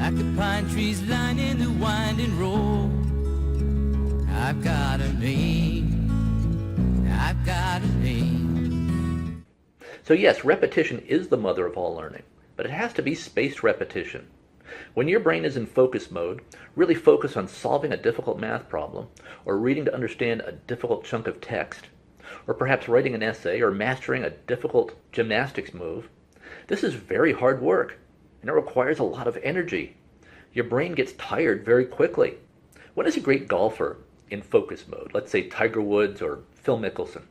like the pine trees lining the winding road. I've got a name, I've got a name. So yes, repetition is the mother of all learning, but it has to be spaced repetition. When your brain is in focus mode, really focus on solving a difficult math problem, or reading to understand a difficult chunk of text, or perhaps writing an essay or mastering a difficult gymnastics move. This is very hard work, and it requires a lot of energy. Your brain gets tired very quickly. When is a great golfer in focus mode? Let's say Tiger Woods or Phil Mickelson.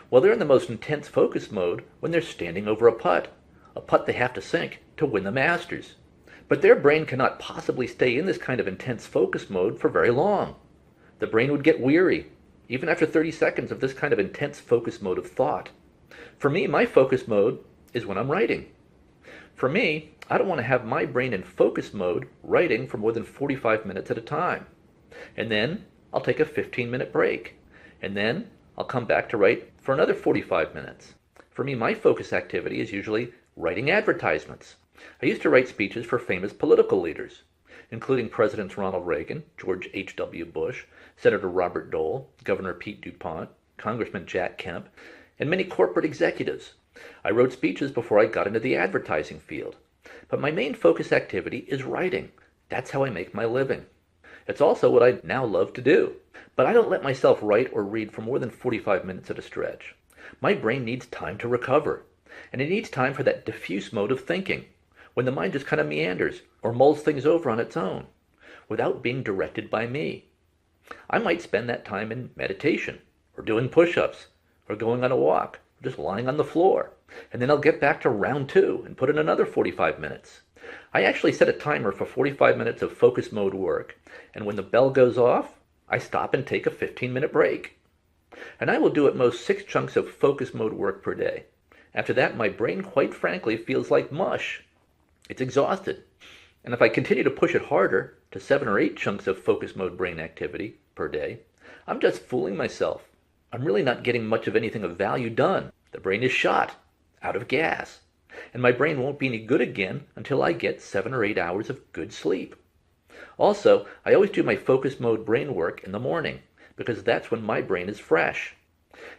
Well, they're in the most intense focus mode when they're standing over a putt they have to sink to win the Masters. But their brain cannot possibly stay in this kind of intense focus mode for very long. The brain would get weary, even after 30 seconds of this kind of intense focus mode of thought. For me, my focus mode is when I'm writing. For me, I don't want to have my brain in focus mode writing for more than 45 minutes at a time. And then I'll take a 15-minute break. And then I'll come back to write for another 45 minutes. For me, my focus activity is usually writing advertisements. I used to write speeches for famous political leaders, including Presidents Ronald Reagan, George H.W. Bush, Senator Robert Dole, Governor Pete DuPont, Congressman Jack Kemp, and many corporate executives. I wrote speeches before I got into the advertising field. But my main focus activity is writing. That's how I make my living. It's also what I now love to do. But I don't let myself write or read for more than 45 minutes at a stretch. My brain needs time to recover, and it needs time for that diffuse mode of thinking, when the mind just kind of meanders or mulls things over on its own, without being directed by me. I might spend that time in meditation, or doing push-ups, or going on a walk, or just lying on the floor, and then I'll get back to round 2 and put in another 45 minutes. I actually set a timer for 45 minutes of focus mode work, and when the bell goes off, I stop and take a 15-minute break. And I will do at most 6 chunks of focus mode work per day. After that, my brain, quite frankly, feels like mush. It's exhausted. And if I continue to push it harder to 7 or 8 chunks of focus mode brain activity per day, I'm just fooling myself. I'm really not getting much of anything of value done. The brain is shot, out of gas. And my brain won't be any good again until I get 7 or 8 hours of good sleep. Also, I always do my focus mode brain work in the morning, because that's when my brain is fresh.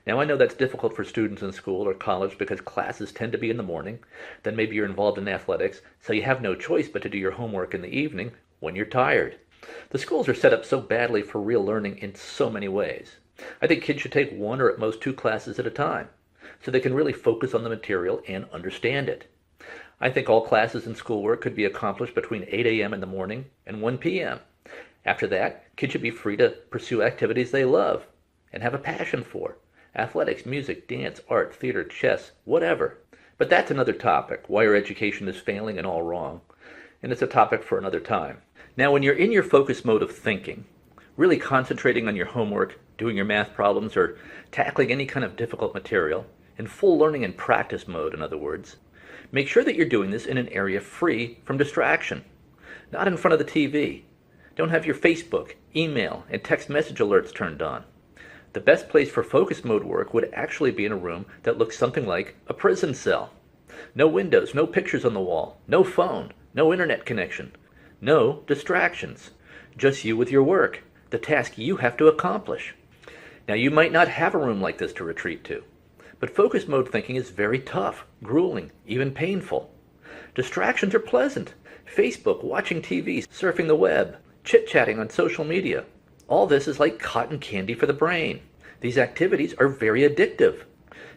Now, I know that's difficult for students in school or college because classes tend to be in the morning. Then maybe you're involved in athletics, so you have no choice but to do your homework in the evening when you're tired. The schools are set up so badly for real learning in so many ways. I think kids should take 1 or at most 2 classes at a time, so they can really focus on the material and understand it. I think all classes and schoolwork could be accomplished between 8 a.m. in the morning and 1 p.m. After that, kids should be free to pursue activities they love and have a passion for. Athletics, music, dance, art, theater, chess, whatever. But that's another topic, why our education is failing and all wrong. And it's a topic for another time. Now, when you're in your focus mode of thinking, really concentrating on your homework, doing your math problems, or tackling any kind of difficult material, in full learning and practice mode, in other words, make sure that you're doing this in an area free from distraction, not in front of the TV. Don't have your Facebook, email, and text message alerts turned on. The best place for focus mode work would actually be in a room that looks something like a prison cell. No windows, no pictures on the wall, no phone, no internet connection, no distractions. Just you with your work, the task you have to accomplish. Now, you might not have a room like this to retreat to, but focus mode thinking is very tough, grueling, even painful. Distractions are pleasant. Facebook, watching TV, surfing the web, chit-chatting on social media. All this is like cotton candy for the brain. These activities are very addictive.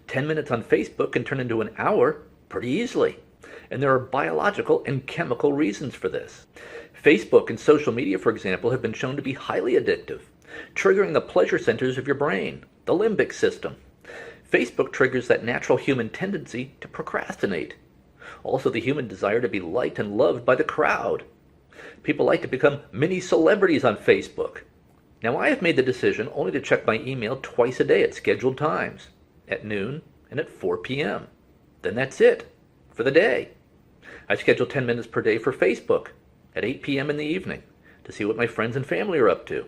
10 minutes on Facebook can turn into an hour pretty easily. And there are biological and chemical reasons for this. Facebook and social media, for example, have been shown to be highly addictive, triggering the pleasure centers of your brain, the limbic system. Facebook triggers that natural human tendency to procrastinate. Also, the human desire to be liked and loved by the crowd. People like to become mini celebrities on Facebook. Now, I have made the decision only to check my email twice a day at scheduled times, at noon and at 4 p.m. Then that's it, for the day. I schedule 10 minutes per day for Facebook at 8 p.m. in the evening to see what my friends and family are up to.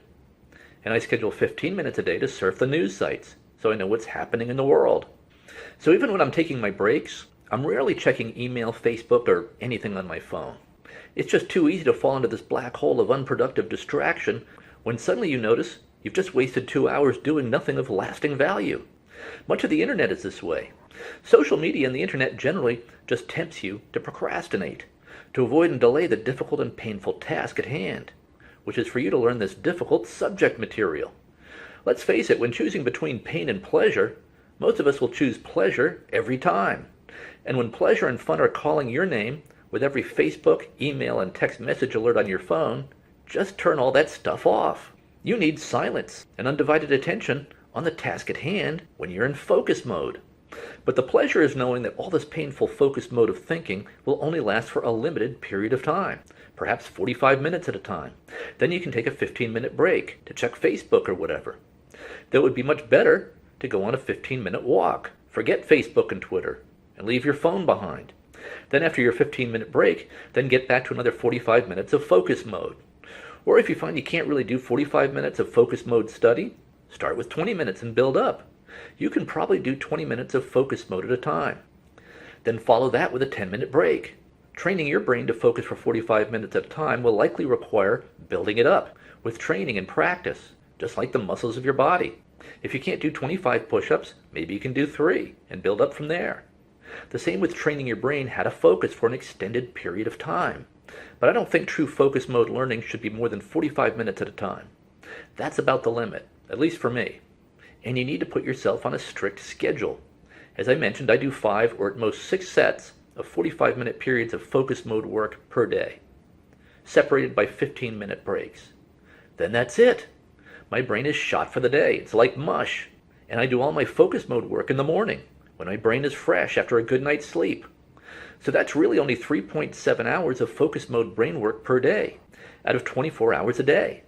And I schedule 15 minutes a day to surf the news sites so I know what's happening in the world. So even when I'm taking my breaks, I'm rarely checking email, Facebook, or anything on my phone. It's just too easy to fall into this black hole of unproductive distraction when suddenly you notice you've just wasted 2 hours doing nothing of lasting value. Much of the internet is this way. Social media and the internet generally just tempts you to procrastinate, to avoid and delay the difficult and painful task at hand, which is for you to learn this difficult subject material. Let's face it, when choosing between pain and pleasure, most of us will choose pleasure every time. And when pleasure and fun are calling your name with every Facebook, email, and text message alert on your phone, just turn all that stuff off. You need silence and undivided attention on the task at hand when you're in focus mode. But the pleasure is knowing that all this painful focus mode of thinking will only last for a limited period of time, perhaps 45 minutes at a time. Then you can take a 15-minute break to check Facebook or whatever. That would be much better to go on a 15-minute walk. Forget Facebook and Twitter and leave your phone behind. Then after your 15-minute break, then get back to another 45 minutes of focus mode. Or if you find you can't really do 45 minutes of focus mode study, start with 20 minutes and build up. You can probably do 20 minutes of focus mode at a time. Then follow that with a 10-minute break. Training your brain to focus for 45 minutes at a time will likely require building it up with training and practice, just like the muscles of your body. If you can't do 25 push-ups, maybe you can do 3 and build up from there. The same with training your brain how to focus for an extended period of time. But I don't think true focus mode learning should be more than 45 minutes at a time. That's about the limit, at least for me. And you need to put yourself on a strict schedule. As I mentioned, I do 5 or at most 6 sets of 45-minute periods of focus mode work per day, separated by 15-minute breaks. Then that's it. My brain is shot for the day. It's like mush. And I do all my focus mode work in the morning, when my brain is fresh after a good night's sleep. So that's really only 3.7 hours of focus mode brain work per day, out of 24 hours a day.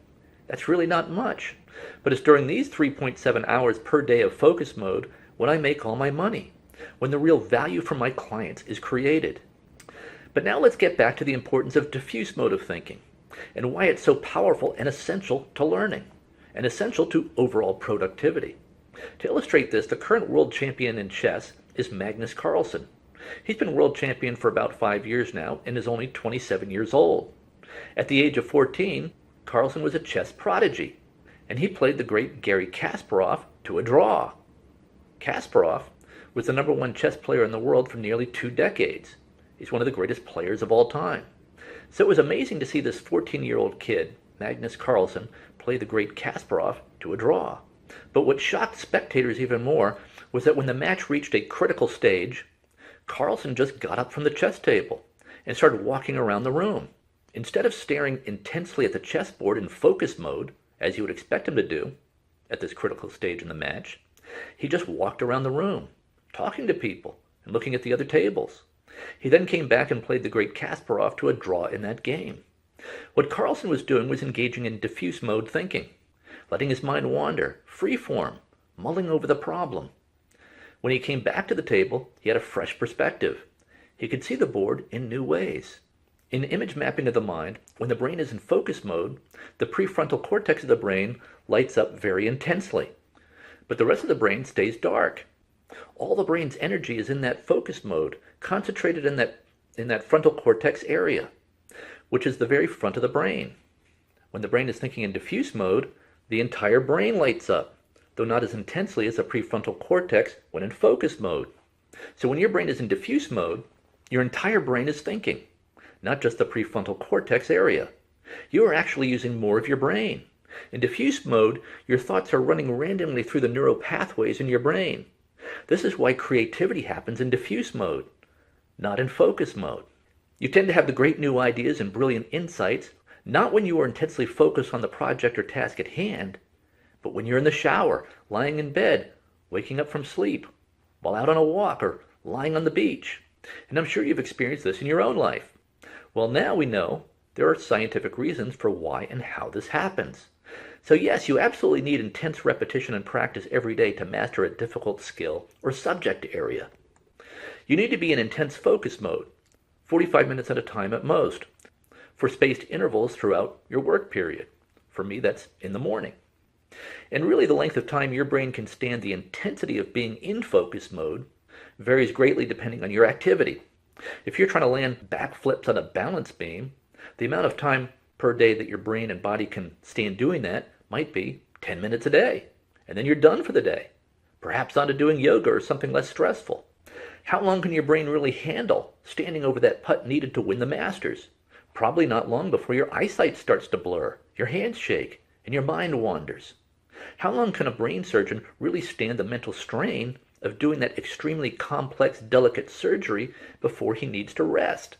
That's really not much. But it's during these 3.7 hours per day of focus mode when I make all my money, when the real value for my clients is created. But now let's get back to the importance of diffuse mode of thinking, and why it's so powerful and essential to learning, and essential to overall productivity. To illustrate this, the current world champion in chess is Magnus Carlsen. He's been world champion for about 5 years now and is only 27 years old. At the age of 14, Carlsen was a chess prodigy, and he played the great Garry Kasparov to a draw. Kasparov was the #1 chess player in the world for nearly 2 decades. He's one of the greatest players of all time. So it was amazing to see this 14-year-old kid, Magnus Carlsen, play the great Kasparov to a draw. But what shocked spectators even more was that when the match reached a critical stage, Carlsen just got up from the chess table and started walking around the room. Instead of staring intensely at the chessboard in focus mode, as you would expect him to do at this critical stage in the match, he just walked around the room, talking to people and looking at the other tables. He then came back and played the great Kasparov to a draw in that game. What Carlsen was doing was engaging in diffuse mode thinking, letting his mind wander, freeform, mulling over the problem. When he came back to the table, he had a fresh perspective. He could see the board in new ways. In image mapping of the mind, when the brain is in focus mode, the prefrontal cortex of the brain lights up very intensely, but the rest of the brain stays dark. All the brain's energy is in that focus mode, concentrated in that frontal cortex area, which is the very front of the brain. When the brain is thinking in diffuse mode, the entire brain lights up, though not as intensely as the prefrontal cortex when in focus mode. So when your brain is in diffuse mode, your entire brain is thinking, not just the prefrontal cortex area. You are actually using more of your brain. In diffuse mode, your thoughts are running randomly through the neural pathways in your brain. This is why creativity happens in diffuse mode, not in focus mode. You tend to have the great new ideas and brilliant insights, not when you are intensely focused on the project or task at hand, but when you're in the shower, lying in bed, waking up from sleep, while out on a walk or lying on the beach. And I'm sure you've experienced this in your own life. Well, now we know there are scientific reasons for why and how this happens. So yes, you absolutely need intense repetition and practice every day to master a difficult skill or subject area. You need to be in intense focus mode, 45 minutes at a time at most, for spaced intervals throughout your work period. For me, that's in the morning. And really the length of time your brain can stand the intensity of being in focus mode varies greatly depending on your activity. If you're trying to land backflips on a balance beam, The amount of time per day that your brain and body can stand doing that might be 10 minutes a day, and then you're done for the day. Perhaps on to doing yoga or something less stressful. How long can your brain really handle standing over that putt needed to win the Masters? Probably not long before your eyesight starts to blur, your hands shake, and your mind wanders. How long can a brain surgeon really stand the mental strain of doing that extremely complex, delicate surgery before he needs to rest?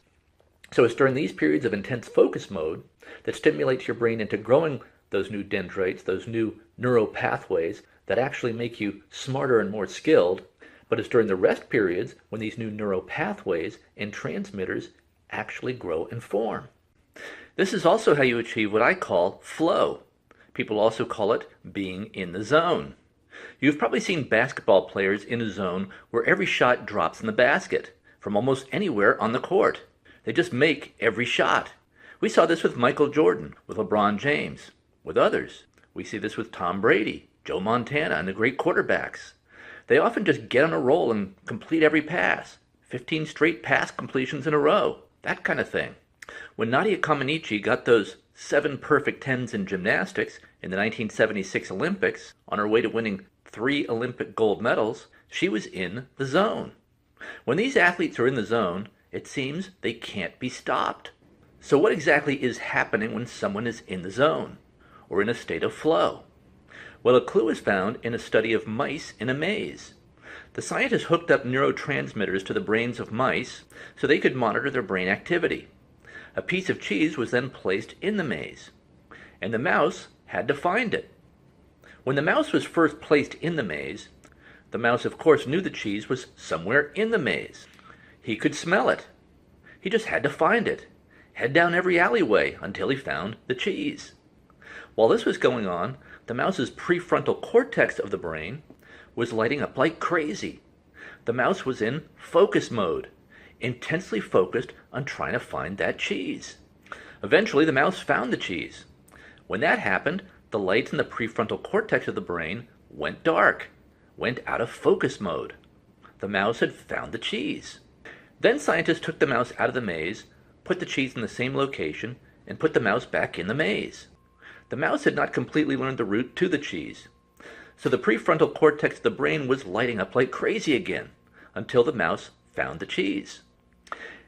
So it's during these periods of intense focus mode that stimulates your brain into growing those new dendrites, those new neural pathways that actually make you smarter and more skilled. But it's during the rest periods when these new neural pathways and transmitters actually grow and form. This is also how you achieve what I call flow. People also call it being in the zone. You've probably seen basketball players in a zone where every shot drops in the basket from almost anywhere on the court. They just make every shot. We saw this with Michael Jordan, with LeBron James, with others. We see this with Tom Brady, Joe Montana, and the great quarterbacks. They often just get on a roll and complete every pass. 15 straight pass completions in a row, that kind of thing. When Nadia Comaneci got those 7 perfect 10s in gymnastics in the 1976 Olympics, on her way to winning 3 Olympic gold medals, she was in the zone. When these athletes are in the zone, it seems they can't be stopped. So what exactly is happening when someone is in the zone, or in a state of flow? Well, a clue is found in a study of mice in a maze. The scientists hooked up neurotransmitters to the brains of mice so they could monitor their brain activity. A piece of cheese was then placed in the maze, and the mouse had to find it. When the mouse was first placed in the maze, the mouse of course knew the cheese was somewhere in the maze. He could smell it. He just had to find it. Head down every alleyway until he found the cheese. While this was going on, the mouse's prefrontal cortex of the brain was lighting up like crazy. The mouse was in focus mode, intensely focused on trying to find that cheese. Eventually, the mouse found the cheese. When that happened, the lights in the prefrontal cortex of the brain went dark, went out of focus mode. The mouse had found the cheese. Then scientists took the mouse out of the maze, put the cheese in the same location, and put the mouse back in the maze. The mouse had not completely learned the route to the cheese, so the prefrontal cortex of the brain was lighting up like crazy again, until the mouse found the cheese.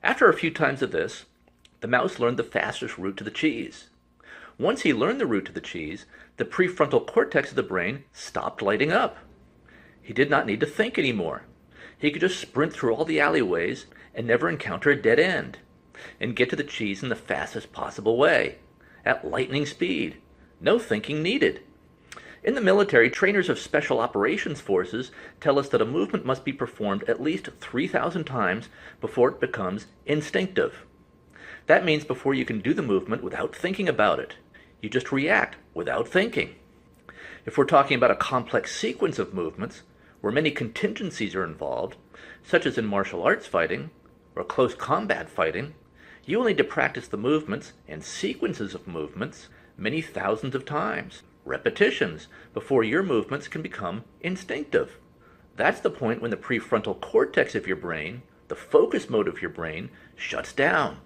After a few times of this, the mouse learned the fastest route to the cheese. Once he learned the route to the cheese, the prefrontal cortex of the brain stopped lighting up. He did not need to think anymore. He could just sprint through all the alleyways and never encounter a dead end, and get to the cheese in the fastest possible way, at lightning speed. No thinking needed. In the military, trainers of Special Operations Forces tell us that a movement must be performed at least 3,000 times before it becomes instinctive. That means before you can do the movement without thinking about it. You just react without thinking. If we're talking about a complex sequence of movements, where many contingencies are involved, such as in martial arts fighting or close combat fighting, you will need to practice the movements and sequences of movements many thousands of times, repetitions, before your movements can become instinctive. That's the point when the prefrontal cortex of your brain, the focus mode of your brain, shuts down.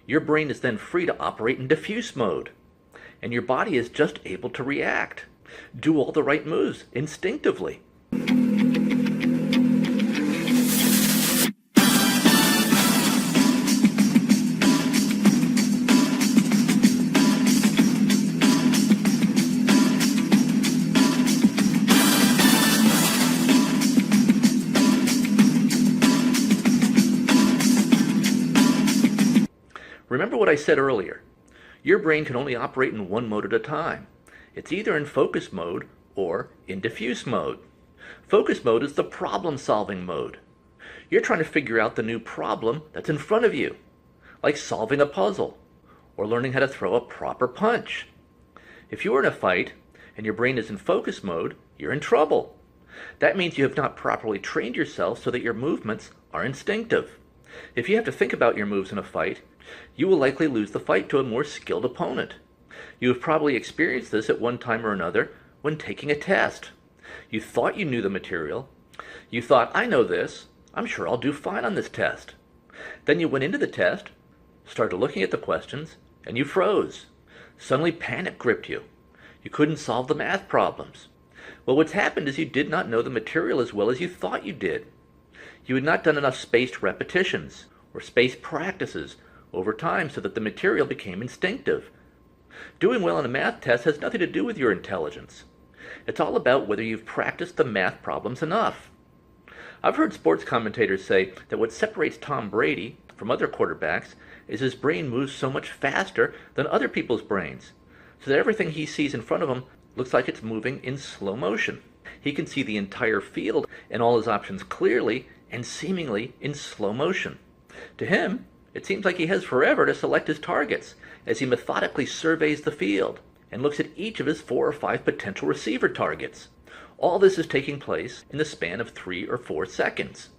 Your brain is then free to operate in diffuse mode, and your body is just able to react, do all the right moves instinctively. Remember what I said earlier. Your brain can only operate in one mode at a time. It's either in focus mode or in diffuse mode. Focus mode is the problem-solving mode. You're trying to figure out the new problem that's in front of you, like solving a puzzle or learning how to throw a proper punch. If you're in a fight and your brain is in focus mode, you're in trouble. That means you have not properly trained yourself so that your movements are instinctive. If you have to think about your moves in a fight, you will likely lose the fight to a more skilled opponent. You have probably experienced this at one time or another when taking a test. You thought you knew the material. You thought, I know this. I'm sure I'll do fine on this test. Then you went into the test, started looking at the questions, and you froze. Suddenly panic gripped you. You couldn't solve the math problems. Well, what's happened is you did not know the material as well as you thought you did. You had not done enough spaced repetitions or spaced practices over time so that the material became instinctive. Doing well on a math test has nothing to do with your intelligence. It's all about whether you've practiced the math problems enough. I've heard sports commentators say that what separates Tom Brady from other quarterbacks is his brain moves so much faster than other people's brains, so that everything he sees in front of him looks like it's moving in slow motion. He can see the entire field and all his options clearly and seemingly in slow motion. To him, it seems like he has forever to select his targets as he methodically surveys the field and looks at each of his 4 or 5 potential receiver targets. All this is taking place in the span of 3 or 4 seconds.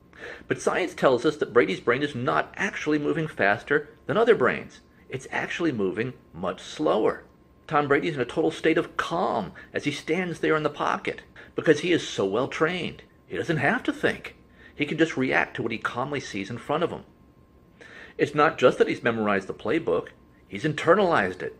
But science tells us that Brady's brain is not actually moving faster than other brains. It's actually moving much slower. Tom Brady is in a total state of calm as he stands there in the pocket because he is so well trained. He doesn't have to think. He can just react to what he calmly sees in front of him. It's not just that he's memorized the playbook. He's internalized it.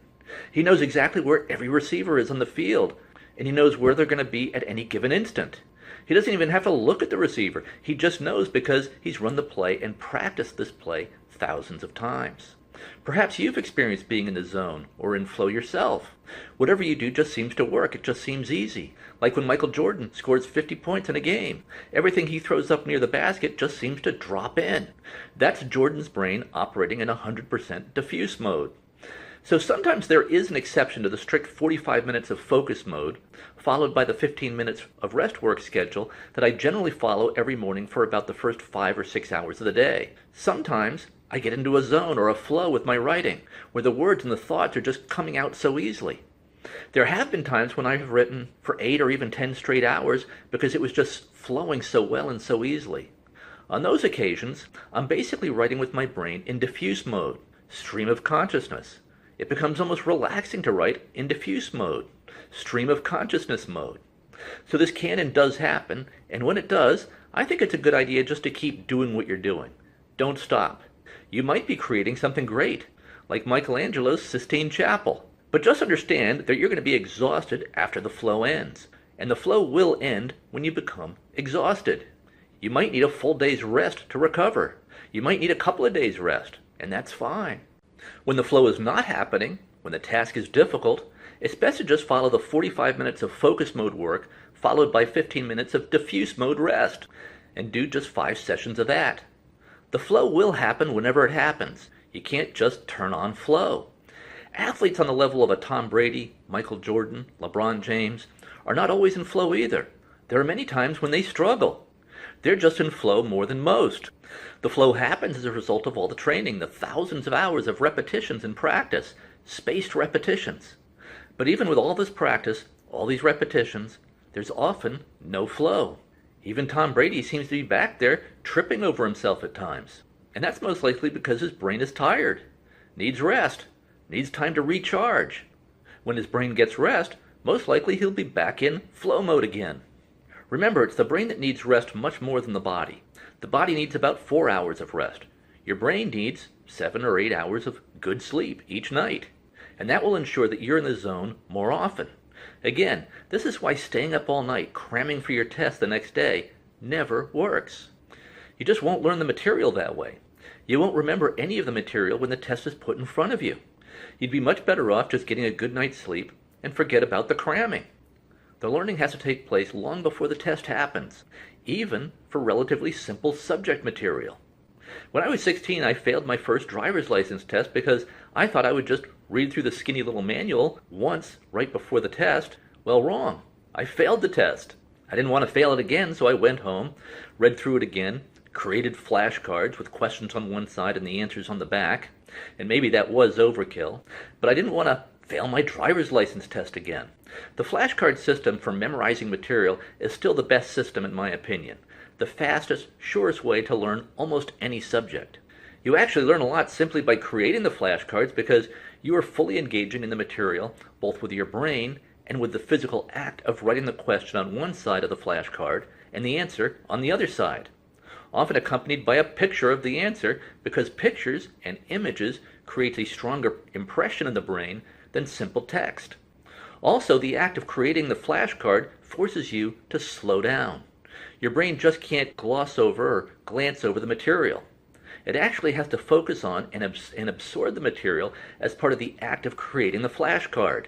He knows exactly where every receiver is on the field, and he knows where they're going to be at any given instant. He doesn't even have to look at the receiver. He just knows because he's run the play and practiced this play thousands of times. Perhaps you've experienced being in the zone or in flow yourself. Whatever you do just seems to work. It just seems easy. Like when Michael Jordan scores 50 points in a game. Everything he throws up near the basket just seems to drop in. That's Jordan's brain operating in 100% diffuse mode. So sometimes there is an exception to the strict 45 minutes of focus mode, followed by the 15 minutes of rest work schedule that I generally follow every morning for about the first 5 or 6 hours of the day. Sometimes I get into a zone or a flow with my writing, where the words and the thoughts are just coming out so easily. There have been times when I have written for 8 or even 10 straight hours because it was just flowing so well and so easily. On those occasions, I'm basically writing with my brain in diffuse mode, stream of consciousness. It becomes almost relaxing to write in diffuse mode, stream of consciousness mode. So this can and does happen, and when it does, I think it's a good idea just to keep doing what you're doing. Don't stop. You might be creating something great, like Michelangelo's Sistine Chapel. But just understand that you're going to be exhausted after the flow ends, and the flow will end when you become exhausted. You might need a full day's rest to recover. You might need a couple of days' rest, and that's fine. When the flow is not happening, when the task is difficult, it's best to just follow the 45 minutes of focus mode work followed by 15 minutes of diffuse mode rest, and do just 5 sessions of that. The flow will happen whenever it happens. You can't just turn on flow. Athletes on the level of a Tom Brady, Michael Jordan, LeBron James are not always in flow either. There are many times when they struggle. They're just in flow more than most. The flow happens as a result of all the training, the thousands of hours of repetitions and practice, spaced repetitions. But even with all this practice, all these repetitions, there's often no flow. Even Tom Brady seems to be back there tripping over himself at times. And that's most likely because his brain is tired, needs rest, needs time to recharge. When his brain gets rest, most likely he'll be back in flow mode again. Remember, it's the brain that needs rest much more than the body. The body needs about 4 hours of rest. Your brain needs 7 or 8 hours of good sleep each night. And that will ensure that you're in the zone more often. Again, this is why staying up all night cramming for your test the next day never works. You just won't learn the material that way. You won't remember any of the material when the test is put in front of you. You'd be much better off just getting a good night's sleep and forget about the cramming. The learning has to take place long before the test happens, even for relatively simple subject material. When I was 16, I failed my first driver's license test because I thought I would just read through the skinny little manual once right before the test. Well, wrong. I failed the test. I didn't want to fail it again, so I went home, read through it again, created flashcards with questions on one side and the answers on the back, and maybe that was overkill, but I didn't want to fail my driver's license test again. The flashcard system for memorizing material is still the best system in my opinion. The fastest, surest way to learn almost any subject. You actually learn a lot simply by creating the flashcards because you are fully engaging in the material, both with your brain and with the physical act of writing the question on one side of the flashcard and the answer on the other side. Often accompanied by a picture of the answer because pictures and images creates a stronger impression in the brain than simple text. Also, the act of creating the flashcard forces you to slow down. Your brain just can't gloss over or glance over the material. It actually has to focus on and absorb the material as part of the act of creating the flashcard.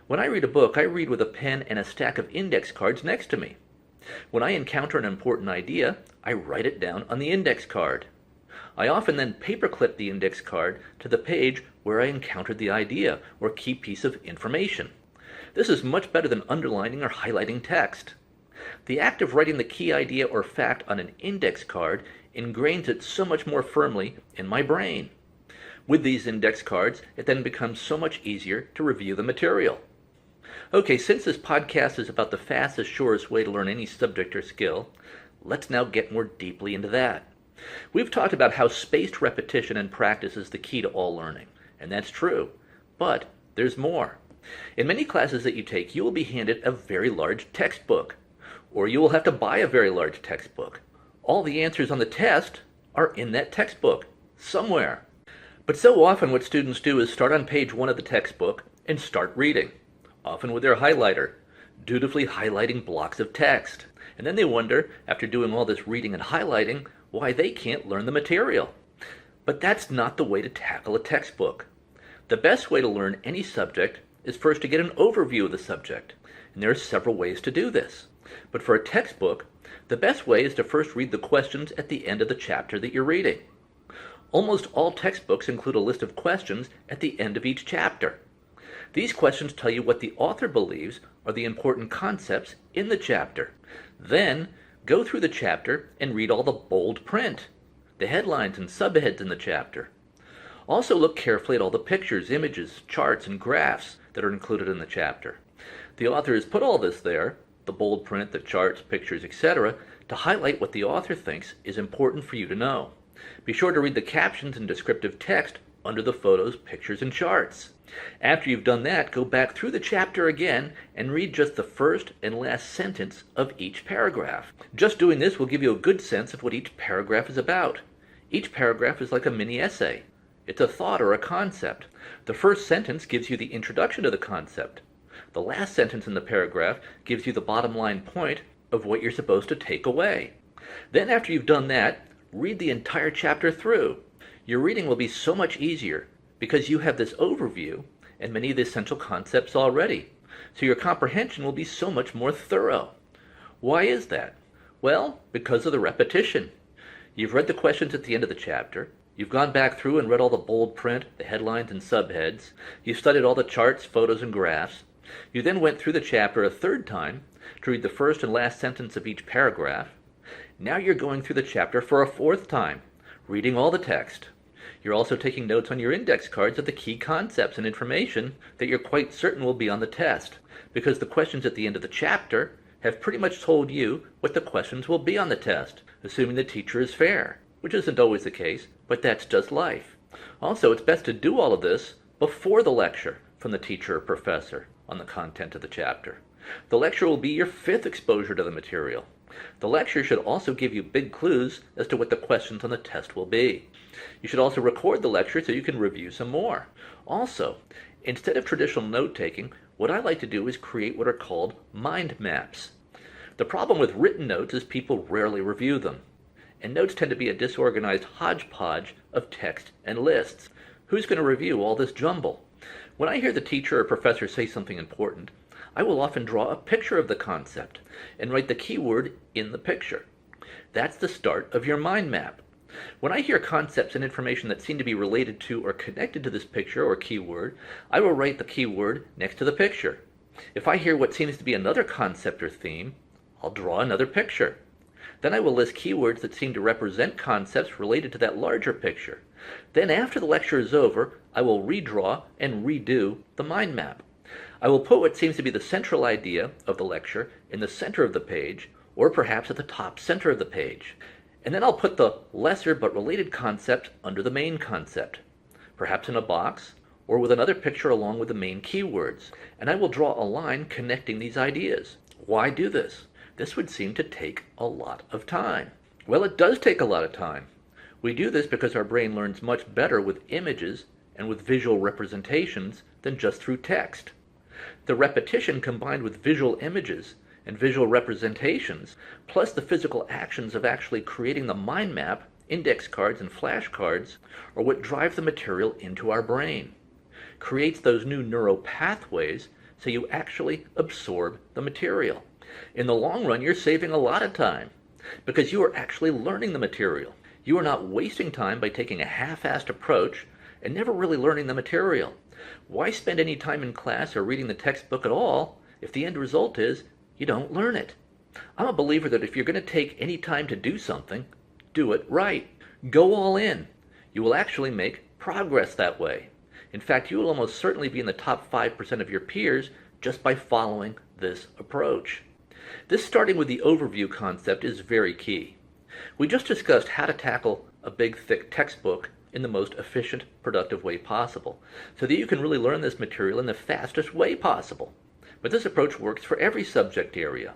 When I read a book, I read with a pen and a stack of index cards next to me. When I encounter an important idea, I write it down on the index card. I often then paperclip the index card to the page where I encountered the idea or key piece of information. This is much better than underlining or highlighting text. The act of writing the key idea or fact on an index card ingrains it so much more firmly in my brain. With these index cards, it then becomes so much easier to review the material. Okay, since this podcast is about the fastest, surest way to learn any subject or skill, let's now get more deeply into that. We've talked about how spaced repetition and practice is the key to all learning, and that's true, but there's more. In many classes that you take, you will be handed a very large textbook, or you will have to buy a very large textbook. All the answers on the test are in that textbook, somewhere. But so often what students do is start on page 1 of the textbook and start reading, often with their highlighter, dutifully highlighting blocks of text. And then they wonder, after doing all this reading and highlighting, why they can't learn the material. But that's not the way to tackle a textbook. The best way to learn any subject is first to get an overview of the subject, and there are several ways to do this. But for a textbook, the best way is to first read the questions at the end of the chapter that you're reading. Almost all textbooks include a list of questions at the end of each chapter. These questions tell you what the author believes are the important concepts in the chapter. Then, go through the chapter and read all the bold print, the headlines and subheads in the chapter. Also look carefully at all the pictures, images, charts, and graphs that are included in the chapter. The author has put all this there, the bold print, the charts, pictures, etc., to highlight what the author thinks is important for you to know. Be sure to read the captions and descriptive text under the photos, pictures, and charts. After you've done that, go back through the chapter again and read just the first and last sentence of each paragraph. Just doing this will give you a good sense of what each paragraph is about. Each paragraph is like a mini essay. It's a thought or a concept. The first sentence gives you the introduction to the concept. The last sentence in the paragraph gives you the bottom line point of what you're supposed to take away. Then after you've done that, read the entire chapter through. Your reading will be so much easier because you have this overview and many of the essential concepts already. So your comprehension will be so much more thorough. Why is that? Well, because of the repetition. You've read the questions at the end of the chapter. You've gone back through and read all the bold print, the headlines and subheads. You've studied all the charts, photos, and graphs. You then went through the chapter a third time to read the first and last sentence of each paragraph. Now you're going through the chapter for a fourth time, reading all the text. You're also taking notes on your index cards of the key concepts and information that you're quite certain will be on the test, because the questions at the end of the chapter have pretty much told you what the questions will be on the test, assuming the teacher is fair, which isn't always the case, but that's just life. Also, it's best to do all of this before the lecture from the teacher or professor on the content of the chapter. The lecture will be your fifth exposure to the material. The lecture should also give you big clues as to what the questions on the test will be. You should also record the lecture so you can review some more. Also, instead of traditional note-taking, what I like to do is create what are called mind maps. The problem with written notes is people rarely review them, and notes tend to be a disorganized hodgepodge of text and lists. Who's going to review all this jumble? When I hear the teacher or professor say something important, I will often draw a picture of the concept and write the keyword in the picture. That's the start of your mind map. When I hear concepts and information that seem to be related to or connected to this picture or keyword, I will write the keyword next to the picture. If I hear what seems to be another concept or theme, I'll draw another picture. Then I will list keywords that seem to represent concepts related to that larger picture. Then after the lecture is over, I will redraw and redo the mind map. I will put what seems to be the central idea of the lecture in the center of the page, or perhaps at the top center of the page. And then I'll put the lesser but related concept under the main concept, perhaps in a box, or with another picture along with the main keywords. And I will draw a line connecting these ideas. Why do this? This would seem to take a lot of time. Well, it does take a lot of time. We do this because our brain learns much better with images and with visual representations than just through text. The repetition combined with visual images and visual representations, plus the physical actions of actually creating the mind map, index cards and flashcards, are what drive the material into our brain. Creates those new neural pathways so you actually absorb the material. In the long run, you're saving a lot of time because you are actually learning the material. You are not wasting time by taking a half-assed approach and never really learning the material. Why spend any time in class or reading the textbook at all if the end result is you don't learn it? I'm a believer that if you're going to take any time to do something, do it right. Go all in. You will actually make progress that way. In fact, you will almost certainly be in the top 5% of your peers just by following this approach. This starting with the overview concept is very key. We just discussed how to tackle a big, thick textbook in the most efficient, productive way possible, so that you can really learn this material in the fastest way possible. But this approach works for every subject area.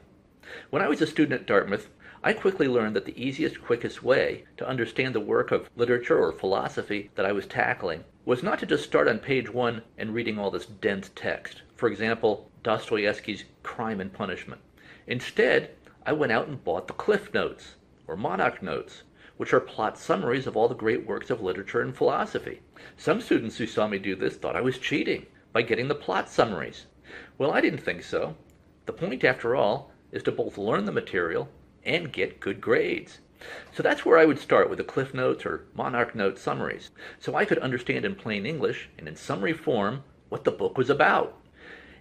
When I was a student at Dartmouth, I quickly learned that the easiest, quickest way to understand the work of literature or philosophy that I was tackling was not to just start on page 1 and reading all this dense text. For example, Dostoevsky's Crime and Punishment. Instead, I went out and bought the Cliff Notes, or Monarch Notes, which are plot summaries of all the great works of literature and philosophy. Some students who saw me do this thought I was cheating by getting the plot summaries. Well, I didn't think so. The point, after all, is to both learn the material and get good grades. So that's where I would start with the Cliff Notes or Monarch Note summaries, so I could understand in plain English and in summary form what the book was about.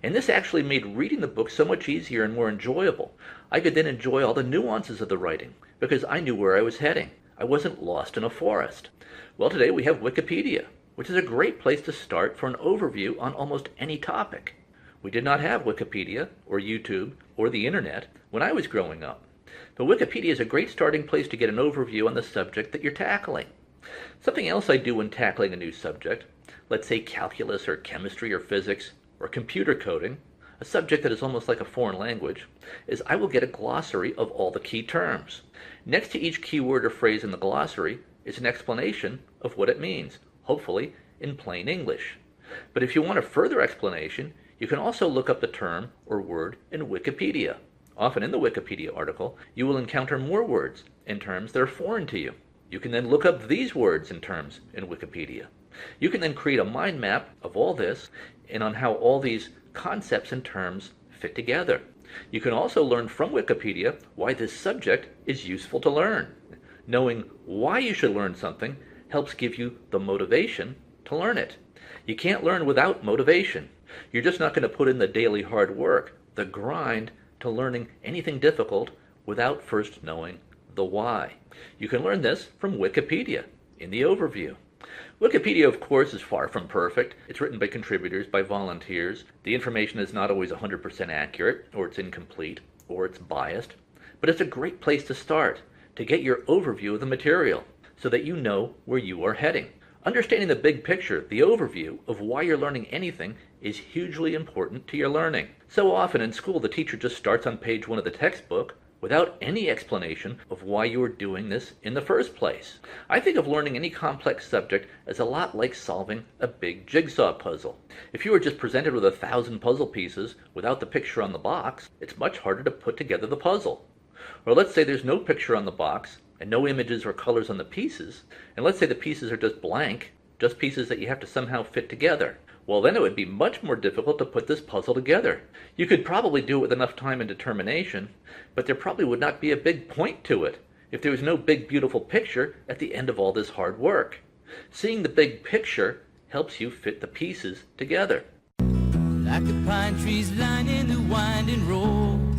And this actually made reading the book so much easier and more enjoyable. I could then enjoy all the nuances of the writing because I knew where I was heading. I wasn't lost in a forest. Well, today we have Wikipedia, which is a great place to start for an overview on almost any topic. We did not have Wikipedia or YouTube or the internet when I was growing up. But Wikipedia is a great starting place to get an overview on the subject that you're tackling. Something else I do when tackling a new subject, let's say calculus or chemistry or physics or computer coding, a subject that is almost like a foreign language, is I will get a glossary of all the key terms. Next to each keyword or phrase in the glossary is an explanation of what it means, hopefully in plain English. But if you want a further explanation, you can also look up the term or word in Wikipedia. Often in the Wikipedia article, you will encounter more words and terms that are foreign to you. You can then look up these words and terms in Wikipedia. You can then create a mind map of all this and on how all these concepts and terms fit together. You can also learn from Wikipedia why this subject is useful to learn. Knowing why you should learn something helps give you the motivation to learn it. You can't learn without motivation. You're just not going to put in the daily hard work, the grind, to learning anything difficult without first knowing the why. You can learn this from Wikipedia in the overview. Wikipedia, of course, is far from perfect. It's written by contributors, by volunteers. The information is not always 100% accurate, or it's incomplete, or it's biased. But it's a great place to start, to get your overview of the material, so that you know where you are heading. Understanding the big picture, the overview of why you're learning anything, is hugely important to your learning. So often in school, the teacher just starts on page 1 of the textbook without any explanation of why you are doing this in the first place. I think of learning any complex subject as a lot like solving a big jigsaw puzzle. If you were just presented with 1,000 puzzle pieces without the picture on the box, it's much harder to put together the puzzle. Or let's say there's no picture on the box and no images or colors on the pieces, and let's say the pieces are just blank, just pieces that you have to somehow fit together. Well, then it would be much more difficult to put this puzzle together. You could probably do it with enough time and determination, but there probably would not be a big point to it if there was no big, beautiful picture at the end of all this hard work. Seeing the big picture helps you fit the pieces together. Like the pine trees lining the winding road,